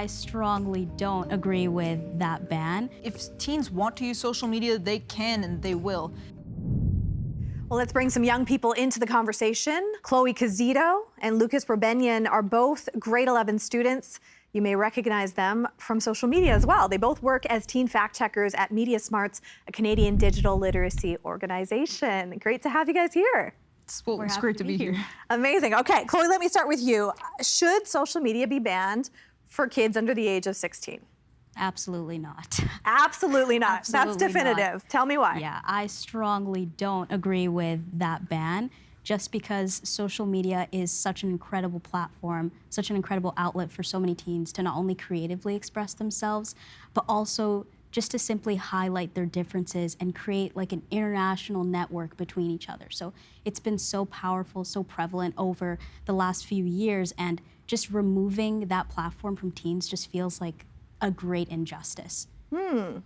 I strongly don't agree with that ban. If teens want to use social media, they can and they will. Well, let's bring some young people into the conversation. Chloe Kizito and Lukas Rubenyan are both grade 11 students. You may recognize them from social media as well. They both work as teen fact checkers at Media Smarts, a Canadian digital literacy organization. Great to have you guys here. It's great to be here. Amazing. Okay, Chloe, let me start with you. Should social media be banned for kids under the age of 16? Absolutely not. Absolutely not. Absolutely That's definitive. not. Tell me why. Yeah, I strongly don't agree with that ban, just because social media is such an incredible platform, such an incredible outlet for so many teens to not only creatively express themselves, but also just to simply highlight their differences and create like an international network between each other. So it's been so powerful, so prevalent over the last few years, and just removing that platform from teens just feels like a great injustice.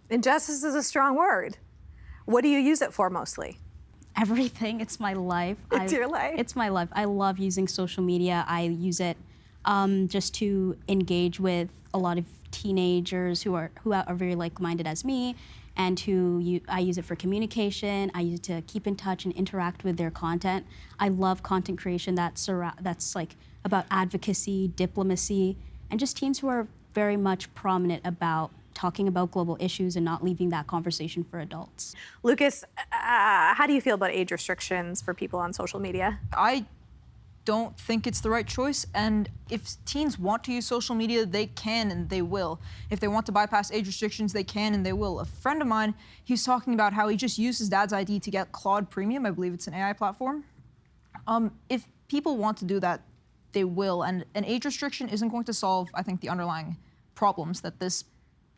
Injustice is a strong word. What do you use it for mostly? Everything. It's my life. It's your life? It's my life. I love using social media. I use it just to engage with a lot of teenagers who are very like-minded as me, and I use it for communication. I use it to keep in touch and interact with their content. I love content creation that's like about advocacy, diplomacy, and just teens who are very much prominent about talking about global issues and not leaving that conversation for adults. Lukas, how do you feel about age restrictions for people on social media? I don't think it's the right choice, and if teens want to use social media, they can and they will. If they want to bypass age restrictions, they can and they will. A friend of mine, he was talking about how he just used his dad's ID to get Claude Premium. I believe it's an AI platform. If people want to do that, they will, and an age restriction isn't going to solve, I think, the underlying problems that this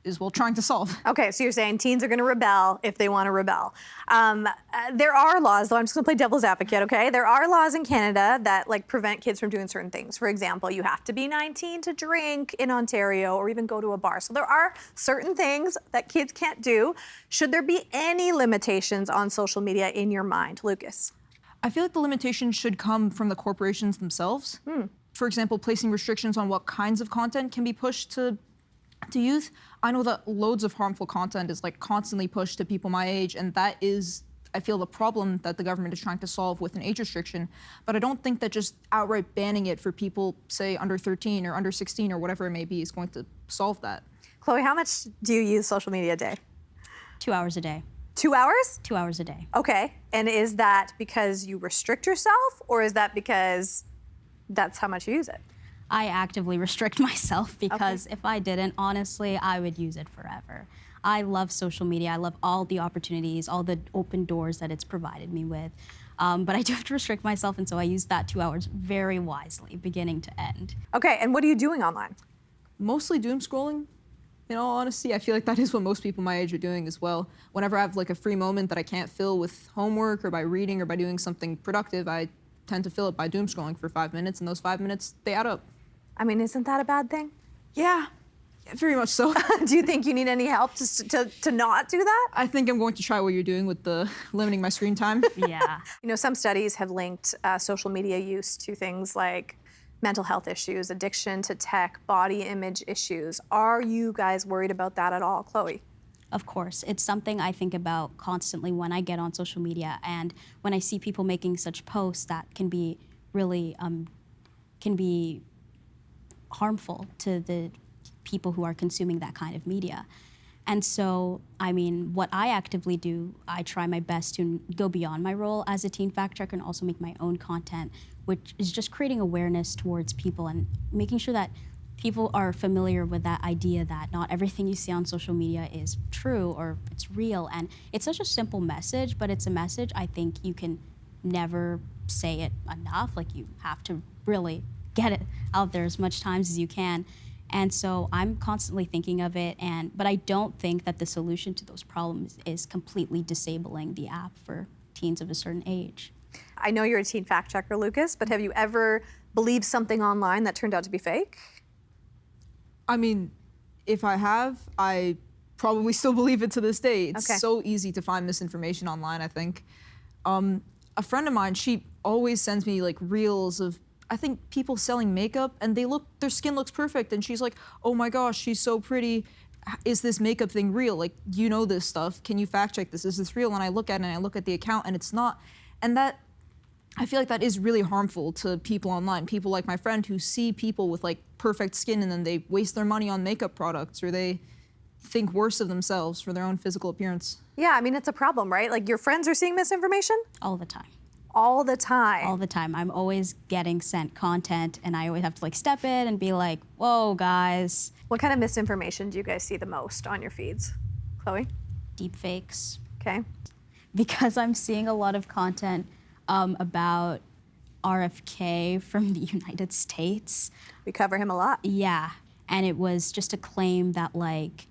is, well, trying to solve. Okay, so you're saying teens are going to rebel if they want to rebel. There are laws, though. I'm just going to play devil's advocate, okay? There are laws in Canada that like prevent kids from doing certain things. For example, you have to be 19 to drink in Ontario or even go to a bar. So there are certain things that kids can't do. Should there be any limitations on social media in your mind, Lukas? I feel like the limitations should come from the corporations themselves. For example, placing restrictions on what kinds of content can be pushed to youth. I know that loads of harmful content is like constantly pushed to people my age, and that is, I feel, the problem that the government is trying to solve with an age restriction. But I don't think that just outright banning it for people, say, under 13 or under 16 or whatever it may be is going to solve that. Chloe, how much do you use social media a day? 2 hours a day. 2 hours? 2 hours a day. Okay, and is that because you restrict yourself, or is that because that's how much you use it? I actively restrict myself because if I didn't, honestly, I would use it forever. I love social media. I love all the opportunities, all the open doors that it's provided me with. But I do have to restrict myself, and so I use that 2 hours very wisely, beginning to end. Okay, and what are you doing online? Mostly doomscrolling. In all honesty, I feel like that is what most people my age are doing as well. Whenever I have like a free moment that I can't fill with homework or by reading or by doing something productive, I tend to fill it by doomscrolling for 5 minutes, and those 5 minutes, they add up. I mean, isn't that a bad thing? Yeah, very much so. Do you think you need any help to not do that? I think I'm going to try what you're doing with the limiting my screen time. Yeah. You know, some studies have linked social media use to things like mental health issues, addiction to tech, body image issues. Are you guys worried about that at all, Chloe? Of course. It's something I think about constantly when I get on social media, and when I see people making such posts that can be really, harmful to the people who are consuming that kind of media. And so, I mean, what I actively do, I try my best to go beyond my role as a teen fact checker and also make my own content, which is just creating awareness towards people and making sure that people are familiar with that idea that not everything you see on social media is true or it's real. And it's such a simple message, but it's a message I think you can never say it enough. Like, you have to really get it out there as much times as you can. And so I'm constantly thinking of it, but I don't think that the solution to those problems is completely disabling the app for teens of a certain age. I know you're a teen fact checker, Lukas, but have you ever believed something online that turned out to be fake? I mean, if I have, I probably still believe it to this day. It's so easy to find misinformation online, I think. A friend of mine, she always sends me like reels of I think people selling makeup and their skin looks perfect, and she's like, oh my gosh, she's so pretty. Is this makeup thing real? Like, you know this stuff. Can you fact check this? Is this real? And I look at it and I look at the account and it's not. And that, I feel like that is really harmful to people online. People like my friend who see people with like perfect skin and then they waste their money on makeup products, or they think worse of themselves for their own physical appearance. Yeah, I mean, it's a problem, right? Like, your friends are seeing misinformation? All the time. All the time. All the time. I'm always getting sent content, and I always have to like step in and be like, whoa, guys. What kind of misinformation do you guys see the most on your feeds? Chloe? Deepfakes. Okay. Because I'm seeing a lot of content about RFK from the United States. We cover him a lot. Yeah. And it was just a claim that like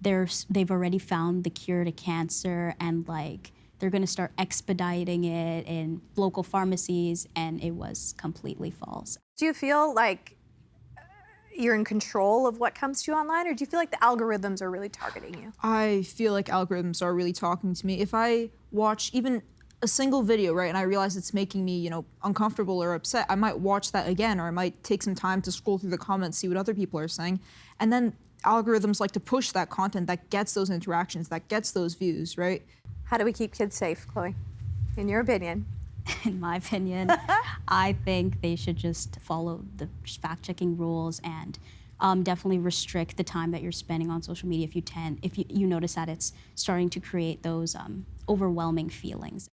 they've already found the cure to cancer, and like they're going to start expediting it in local pharmacies, and it was completely false. Do you feel like you're in control of what comes to you online, or do you feel like the algorithms are really targeting you? I feel like algorithms are really talking to me. If I watch even a single video, right, and I realize it's making me, uncomfortable or upset, I might watch that again, or I might take some time to scroll through the comments, see what other people are saying. And then algorithms like to push that content that gets those interactions, that gets those views, right? How do we keep kids safe, Chloe? In your opinion? In my opinion, I think they should just follow the fact-checking rules and definitely restrict the time that you're spending on social media if you notice that it's starting to create those overwhelming feelings.